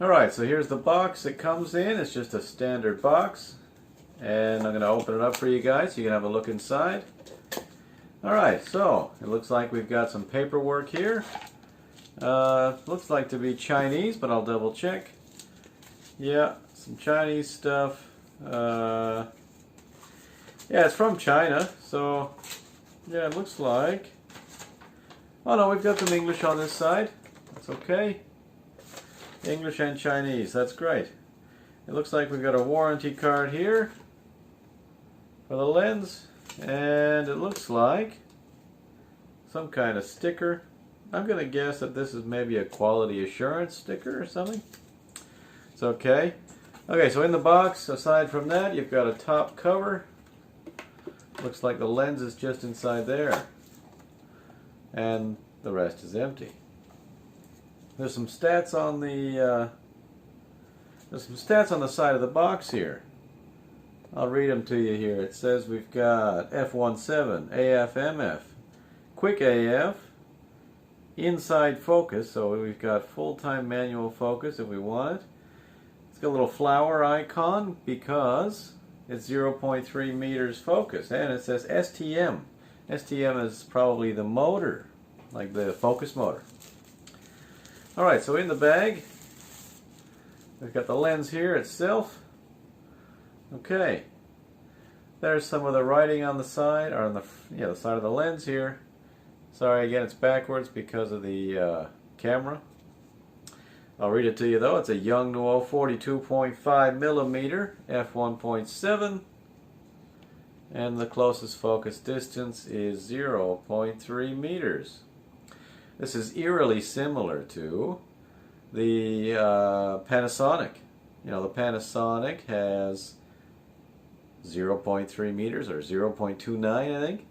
Alright, so here's the box it comes in. It's just a standard box. And I'm going to open it up for you guys so you can have a look inside. Alright, so it looks like we've got some paperwork here. Looks like to be Chinese, but I'll double check. Yeah, some Chinese stuff. Yeah, it's from China, so yeah, it looks like. Oh no, we've got some English on this side. That's okay. English and Chinese, that's great. It looks like we've got a warranty card here for the lens, and it looks like some kind of sticker. I'm going to guess that this is maybe a quality assurance sticker or something. It's okay. Okay, so in the box, aside from that, you've got a top cover. Looks like the lens is just inside there. And the rest is empty. There's some stats on the side of the box here. I'll read them to you here. It says we've got F1.7, AF, MF, quick AF, inside focus, so we've got full-time manual focus if we want it. It's got a little flower icon because it's 0.3 meters focus, and it says STM. STM is probably the motor, like the focus motor. Alright, so in the bag, we've got the lens here itself. Okay, there's some of the writing on the side, or on the side of the lens here. Sorry, again, it's backwards because of the camera. I'll read it to you though. It's a Yongnuo 42.5 millimeter F1.7, and the closest focus distance is 0.3 meters. This is eerily similar to the Panasonic. You know, the Panasonic has 0.3 meters, or 0.29, I think.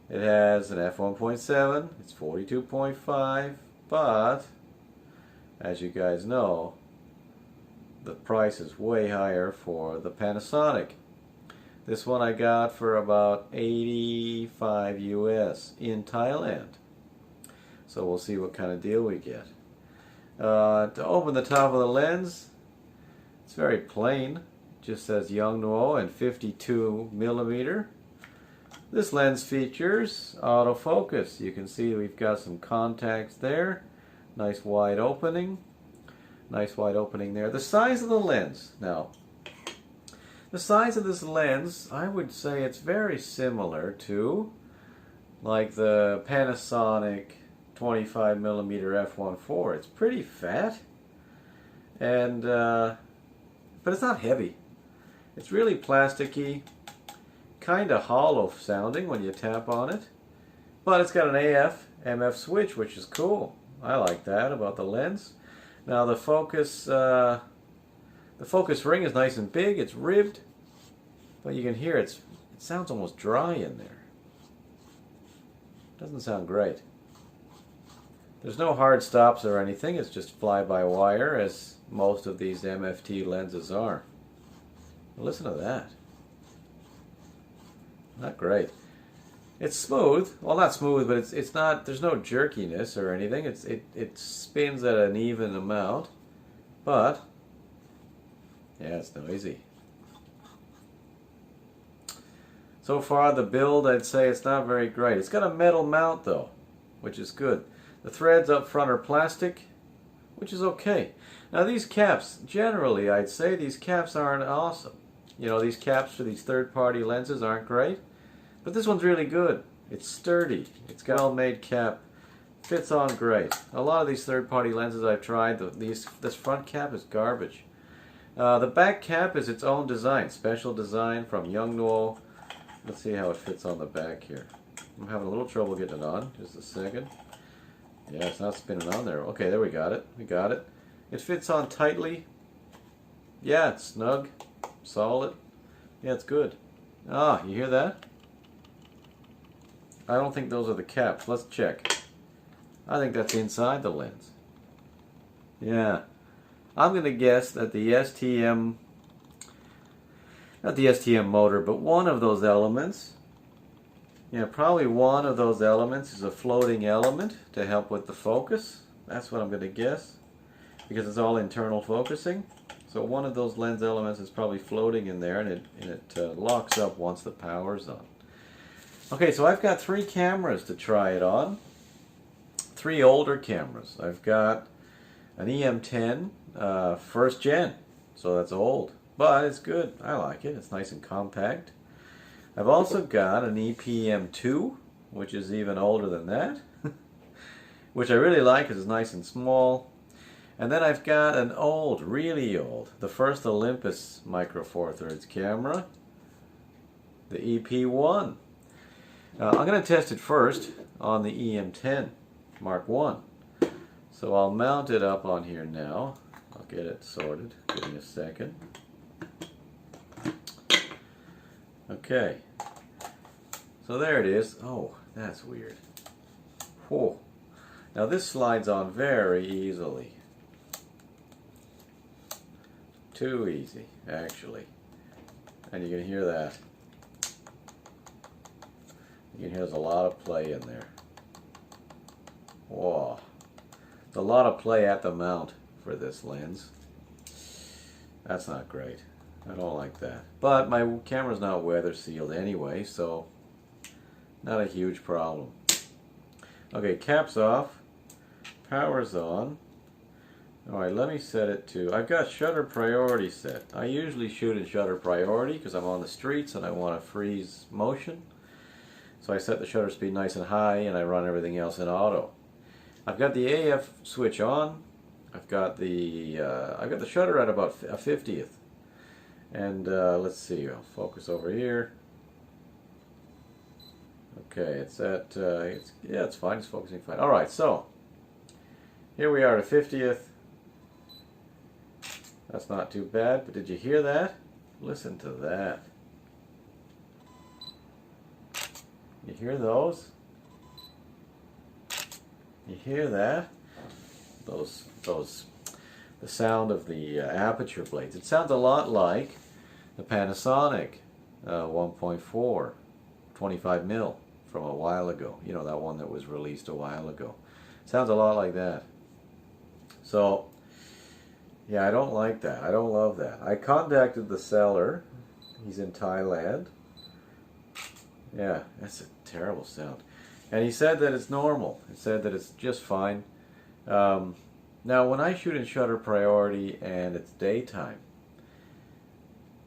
It has an f1.7, it's 42.5, but as you guys know, the price is way higher for the Panasonic. This one I got for about 85 US in Thailand. So we'll see what kind of deal we get. To open the top of the lens, it's very plain. It just says Yongnuo and 52 millimeter. This lens features autofocus. You can see we've got some contacts there. Nice wide opening. Nice wide opening there. The size of the lens. Now, the size of this lens, I would say it's very similar to like the Panasonic 25 millimeter f1.4. It's pretty fat, and but it's not heavy. It's really plasticky, kind of hollow sounding when you tap on it, but it's got an AF MF switch, which is cool. I like that about the lens. Now the focus ring is nice and big. It's ribbed, but you can hear it sounds almost dry in there. Doesn't sound great. There's no hard stops or anything. It's just fly-by-wire, as most of these MFT lenses are. Listen to that. Not great. It's smooth. Well, not smooth, but it's not. There's no jerkiness or anything. It spins at an even amount, but yeah, it's noisy. So far, the build, I'd say it's not very great. It's got a metal mount though, which is good. The threads up front are plastic, which is okay. Now these caps, generally, I'd say these caps aren't awesome. You know, these caps for these third-party lenses aren't great. But this one's really good. It's sturdy. It's got a well-made cap. Fits on great. A lot of these third-party lenses I've tried, this front cap is garbage. The back cap is its own design, special design from Yongnuo. Let's see how it fits on the back here. I'm having a little trouble getting it on. Just a second. Yeah, it's not spinning on there. Okay, there we got it. We got it. It fits on tightly. Yeah, it's snug, solid. Yeah, it's good. Ah, you hear that? I don't think those are the caps. Let's check. I think that's inside the lens. Yeah. I'm going to guess that the STM, not the STM motor, but one of those elements, yeah, probably one of those elements is a floating element to help with the focus. That's what I'm going to guess. because it's all internal focusing. So one of those lens elements is probably floating in there, and it locks up once the power's on. Okay, so I've got 3 cameras to try it on. 3 older cameras. I've got an E-M10 first gen, so that's old, but it's good. I like it. It's nice and compact. I've also got an E-M2, which is even older than that, which I really like because it's nice and small. And then I've got an old, really old, the first Olympus micro four thirds camera, the EP1. I'm going to test it first on the E-M10 Mark 1. So I'll mount it up on here now. I'll get it sorted. Give me a second. Okay. So there it is. Oh, that's weird. Whoa. Now this slides on very easily. Too easy, actually. And you can hear that. You can hear there's a lot of play in there. Whoa. There's a lot of play at the mount for this lens. That's not great. I don't like that. But my camera's not weather sealed anyway, so not a huge problem. Okay, cap's off. Power's on. Alright, let me set it to, I've got shutter priority set. I usually shoot in shutter priority because I'm on the streets and I want to freeze motion. So I set the shutter speed nice and high and I run everything else in auto. I've got the AF switch on. I've got the shutter at about a 50th. And let's see, I'll focus over here. Okay, it's at, yeah, it's fine, it's focusing fine. Alright, so here we are at a 50th. That's not too bad, but did you hear that? Listen to that. You hear those? You hear that? The sound of the aperture blades. It sounds a lot like the Panasonic 1.4 25mm from a while ago. You know, that one that was released a while ago. Sounds a lot like that. So, yeah, I don't like that. I don't love that. I contacted the seller. He's in Thailand. Yeah, that's a terrible sound. And he said that it's normal. He said that it's just fine. Now, when I shoot in shutter priority and it's daytime,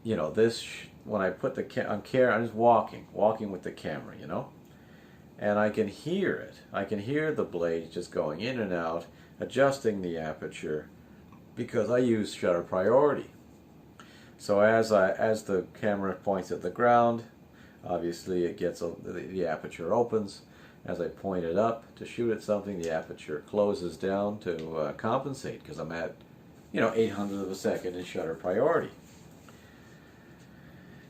you know, when I put the on camera, I'm just walking with the camera, you know, and I can hear it. I can hear the blades just going in and out, adjusting the aperture, because I use shutter priority. So as the camera points at the ground, obviously it gets the aperture opens. As I point it up to shoot at something, the aperture closes down to compensate, because I'm at, you know, 800th of a second in shutter priority.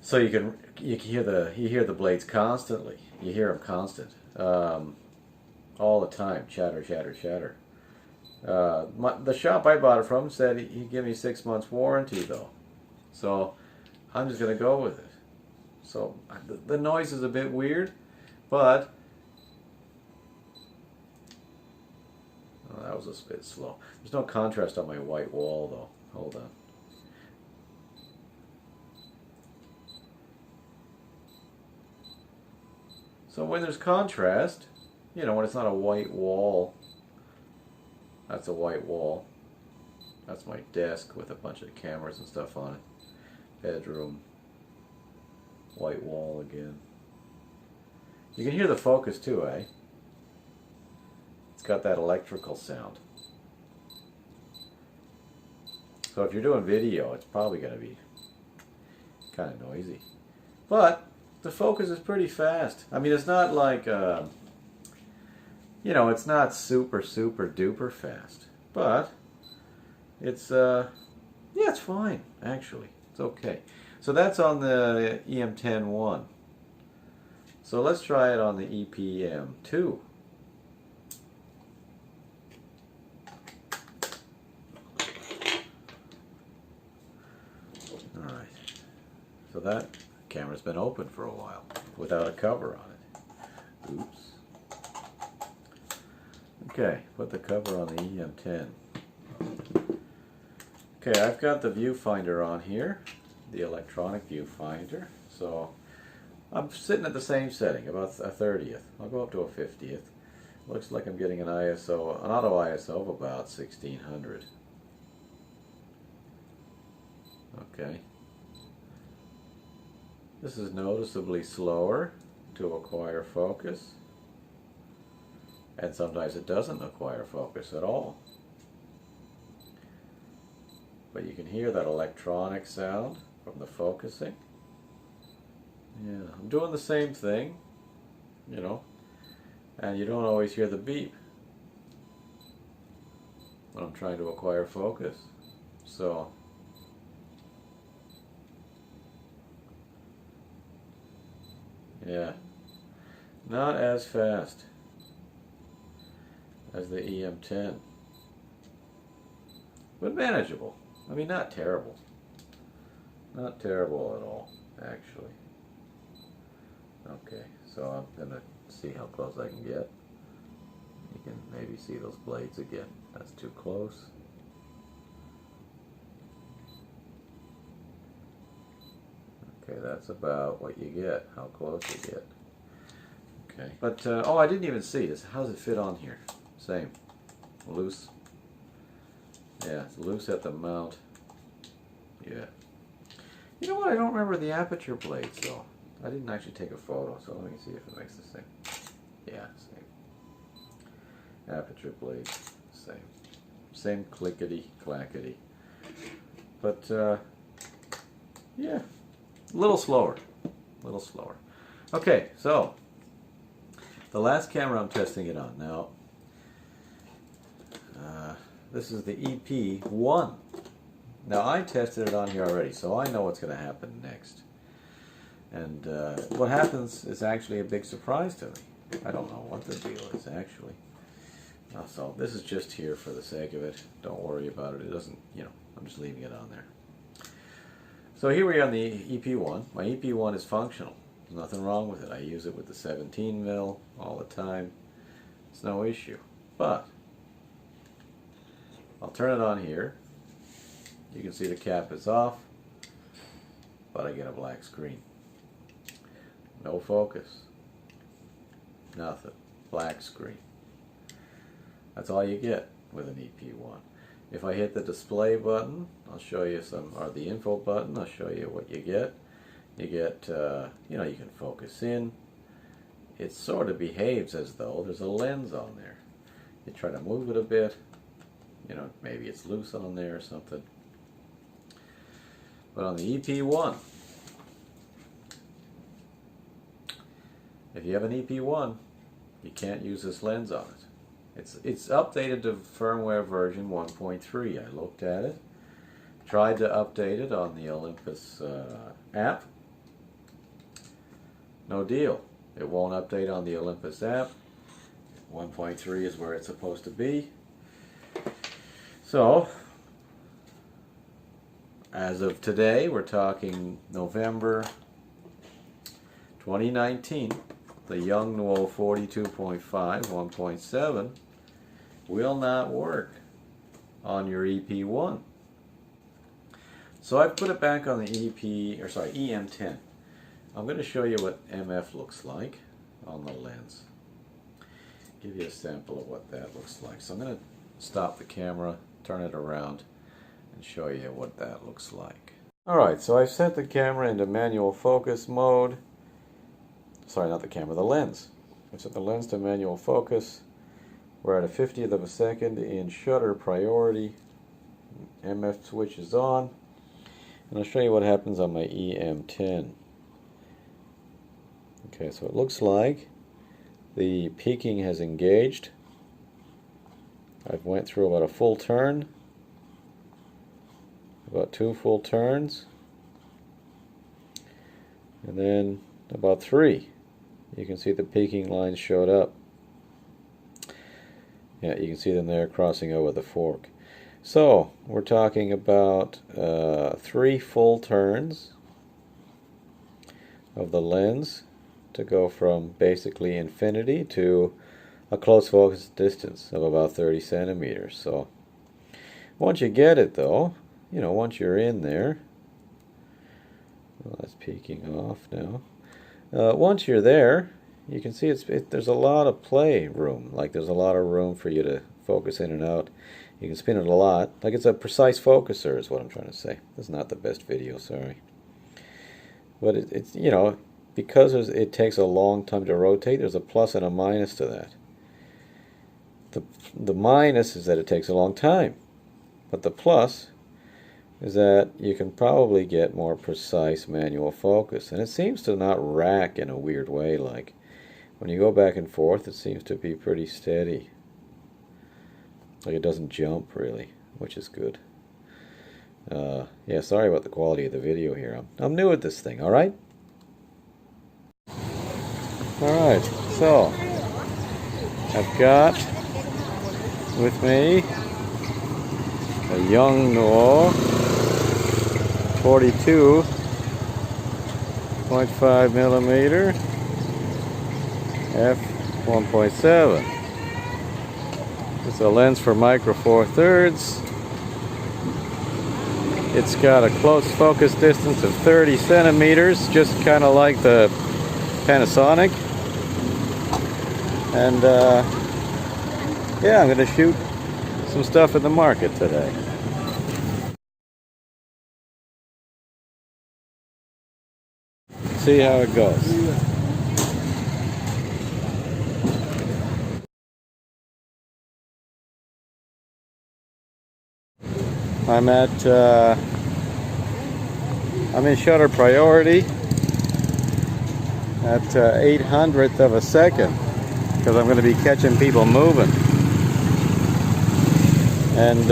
So you hear the blades constantly. You hear them constant, all the time. Chatter, chatter, chatter. The shop I bought it from said he'd give me 6 months warranty though, so I'm just gonna go with it. So the noise is a bit weird, but oh, that was a bit slow. There's no contrast on my white wall though. Hold on. So when there's contrast, you know, when it's not a white wall, that's a white wall. That's my desk with a bunch of cameras and stuff on it. Bedroom. White wall again. You can hear the focus too, eh? It's got that electrical sound. So if you're doing video, it's probably going to be kind of noisy. But the focus is pretty fast. I mean, it's not like, you know, it's not super, super duper fast. But it's, yeah, it's fine, actually. It's okay. So that's on the E-M10-1. So let's try it on the EP-M2. Alright. So that camera's been open for a while without a cover on it. Oops. Okay, put the cover on the E-M10. Okay, I've got the viewfinder on here, the electronic viewfinder. So I'm sitting at the same setting, about a 30th. I'll go up to a 50th. Looks like I'm getting an ISO, an auto ISO of about 1600. Okay. This is noticeably slower to acquire focus. And sometimes it doesn't acquire focus at all. But you can hear that electronic sound from the focusing. Yeah, I'm doing the same thing, you know, and you don't always hear the beep when I'm trying to acquire focus. So, yeah, not as fast as the E-M10, but manageable. I mean, not terrible. Not terrible at all, actually. Okay, so I'm going to see how close I can get. You can maybe see those blades again. That's too close. Okay, that's about what you get, how close you get. Okay, but, oh, I didn't even see this. How does it fit on here? Same. Loose. Yeah, it's loose at the mount. Yeah. You know what? I don't remember the aperture blades, though. I didn't actually take a photo, so let me see if it makes the same. Yeah, same. Aperture blades, same. Same clickety-clackety. But, yeah, a little slower. A little slower. Okay, so, the last camera I'm testing it on. Now, this is the EP1. Now, I tested it on here already, so I know what's going to happen next. And what happens is actually a big surprise to me. I don't know what the deal is, actually. So this is just here for the sake of it. Don't worry about it. It doesn't, you know, I'm just leaving it on there. So here we are on the EP1. My EP1 is functional. There's nothing wrong with it. I use it with the 17 mil all the time. It's no issue. But I'll turn it on here. You can see the cap is off, but I get a black screen. No focus. Nothing. Black screen. That's all you get with an EP1. If I hit the display button, I'll show you some, or the info button, I'll show you what you get. You get, you know, you can focus in. It sort of behaves as though there's a lens on there. You try to move it a bit, you know, maybe it's loose on there or something. But on the EP1, if you have an EP1, you can't use this lens on it. It's updated to firmware version 1.3. I looked at it, tried to update it on the Olympus app. No deal. It won't update on the Olympus app. 1.3 is where it's supposed to be. So, as of today, we're talking November 2019. The Yongnuo 42.5 1.7 will not work on your EP1. So I've put it back on the E-M10. I'm going to show you what MF looks like on the lens. Give you a sample of what that looks like. So I'm going to stop the camera, turn it around, and show you what that looks like. Alright, so I've set the camera into manual focus mode. Sorry, not the camera, the lens. I've set the lens to manual focus. We're at a 50th of a second in shutter priority. MF switch is on. And I'll show you what happens on my E-M10. Okay, so it looks like the peaking has engaged. I've went through about a full turn. About 2 full turns. And then about 3. You can see the peaking lines showed up. Yeah, you can see them there crossing over the fork. So, we're talking about 3 full turns of the lens to go from basically infinity to a close focus distance of about 30 centimeters. So, once you get it though, you know, once you're in there, well, that's peeking off now. Once you're there, you can see there's a lot of play room. Like there's a lot of room for you to focus in and out. You can spin it a lot. Like it's a precise focuser is what I'm trying to say. It's not the best video, sorry. But it's, you know, because it takes a long time to rotate, there's a plus and a minus to that. The minus is that it takes a long time. But the plus is that you can probably get more precise manual focus. And it seems to not rack in a weird way. Like when you go back and forth, it seems to be pretty steady. Like it doesn't jump really, which is good. Yeah, sorry about the quality of the video here. I'm new at this thing, alright? Alright, so I've got with me a Yongnuo 42.5 millimeter F1.7. It's a lens for micro four thirds. It's got a close focus distance of 30 centimeters, just kind of like the Panasonic. And yeah, I'm going to shoot some stuff in the market today. See how it goes. I'm in shutter priority at 800th of a second because I'm going to be catching people moving. And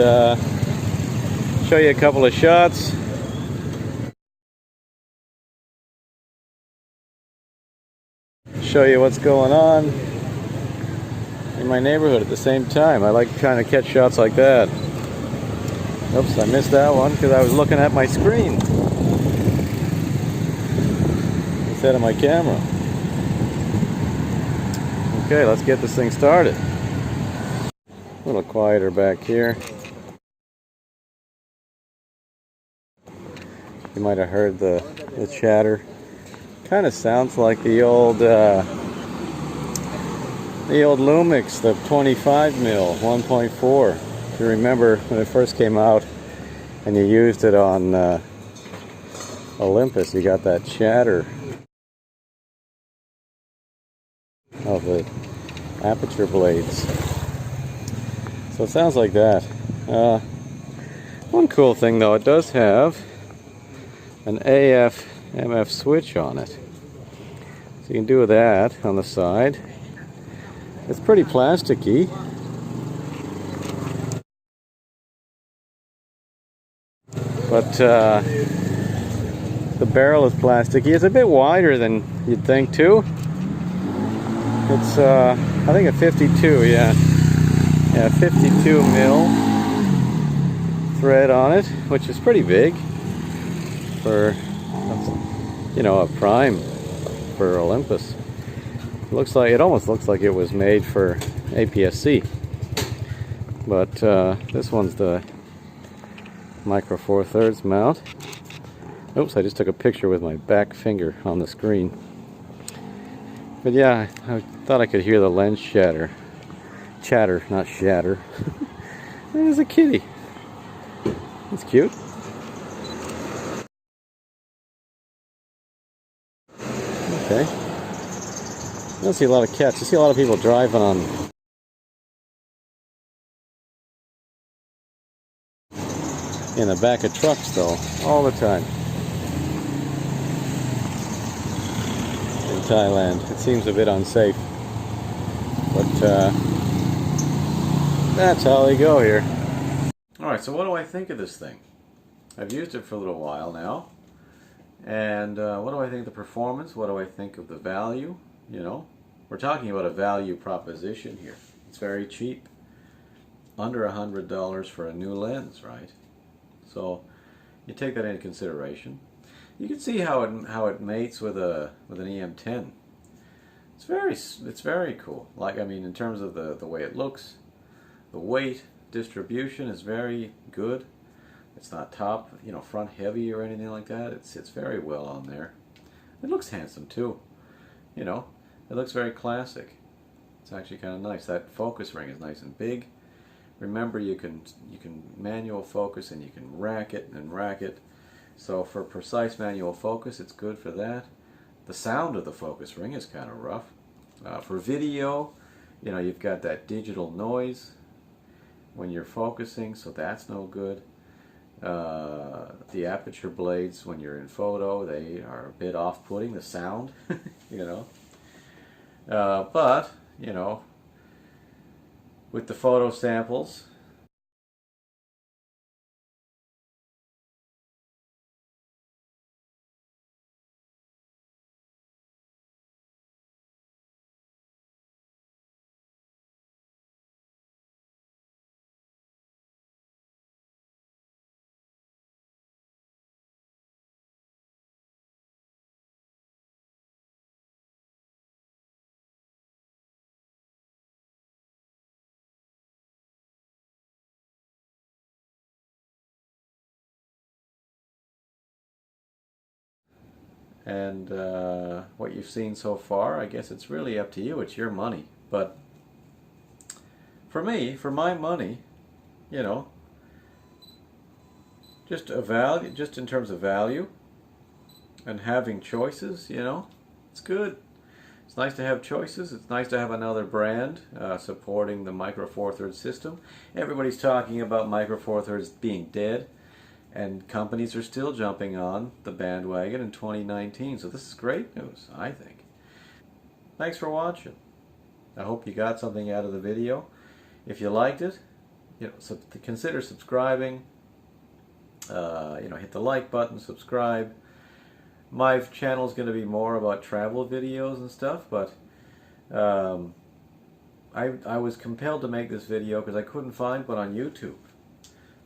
show you a couple of shots. Show you what's going on in my neighborhood at the same time. I like trying to catch shots like that. Oops, I missed that one because I was looking at my screen instead of my camera. Okay, let's get this thing started. A little quieter back here. You might have heard the chatter. Kind of sounds like the old Lumix, the 25 mil 1.4. If you remember when it first came out and you used it on Olympus, you got that chatter of the aperture blades. So it sounds like that. One cool thing though, it does have an AF MF switch on it. So you can do that on the side. It's pretty plasticky. But the barrel is plasticky. It's a bit wider than you'd think too. It's I think a 52, yeah, 52 mil thread on it, which is pretty big for, you know, a prime for Olympus. It almost looks like it was made for APS-C, but this one's the micro four thirds mount. Oops, I just took a picture with my back finger on the screen. But yeah, I thought I could hear the lens chatter, not shatter. There's a kitty. It's cute. Okay. I don't see a lot of cats. I see a lot of people driving on in the back of trucks though, all the time. In Thailand. It seems a bit unsafe. But that's how they go here. Alright, so what do I think of this thing? I've used it for a little while now. And what do I think of the performance? What do I think of the value? You know, we're talking about a value proposition here. It's very cheap. Under $100 for a new lens, right? So you take that into consideration. You can see how it mates with an E-M10. It's very cool. Like, I mean, in terms of the way it looks, the weight distribution is very good. It's not top, front heavy or anything like that. It sits very well on there. It looks handsome too. It looks very classic. It's actually kind of nice. That focus ring is nice and big. Remember, you can manual focus, and you can rack it and rack it. So for precise manual focus, it's good for that. The sound of the focus ring is kind of rough. For video, you've got that digital noise when you're focusing, so that's no good. The aperture blades, when you're in photo, they are a bit off-putting, the sound, but, with the photo samples, and what you've seen so far, I guess it's really up to you. It's your money. But for me, for my money, just in terms of value and having choices, it's good. It's nice to have choices. It's nice to have another brand supporting the Micro Four Thirds system. Everybody's talking about Micro Four Thirds being dead, and companies are still jumping on the bandwagon in 2019. So this is great news, I think. Thanks for watching. I hope you got something out of the video. If you liked it, consider subscribing. Hit the like button, subscribe. My channel is going to be more about travel videos and stuff, but I was compelled to make this video because I couldn't find one on YouTube.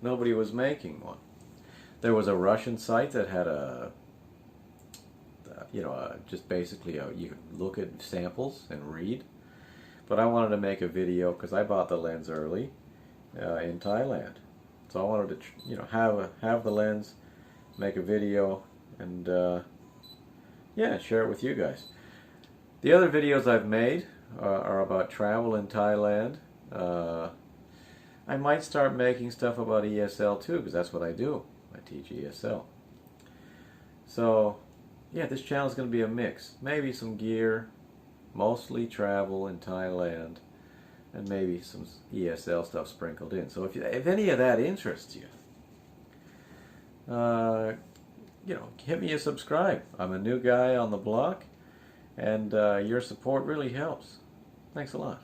Nobody was making one. There was a Russian site that had just basically you could look at samples and read. But I wanted to make a video because I bought the lens early in Thailand. So I wanted to, have the lens, make a video, and share it with you guys. The other videos I've made are about travel in Thailand. I might start making stuff about ESL too, because that's what I do. I teach ESL. So, yeah, this channel is going to be a mix. Maybe some gear, mostly travel in Thailand, and maybe some ESL stuff sprinkled in. So if any of that interests you, hit me a subscribe. I'm a new guy on the block, and your support really helps. Thanks a lot.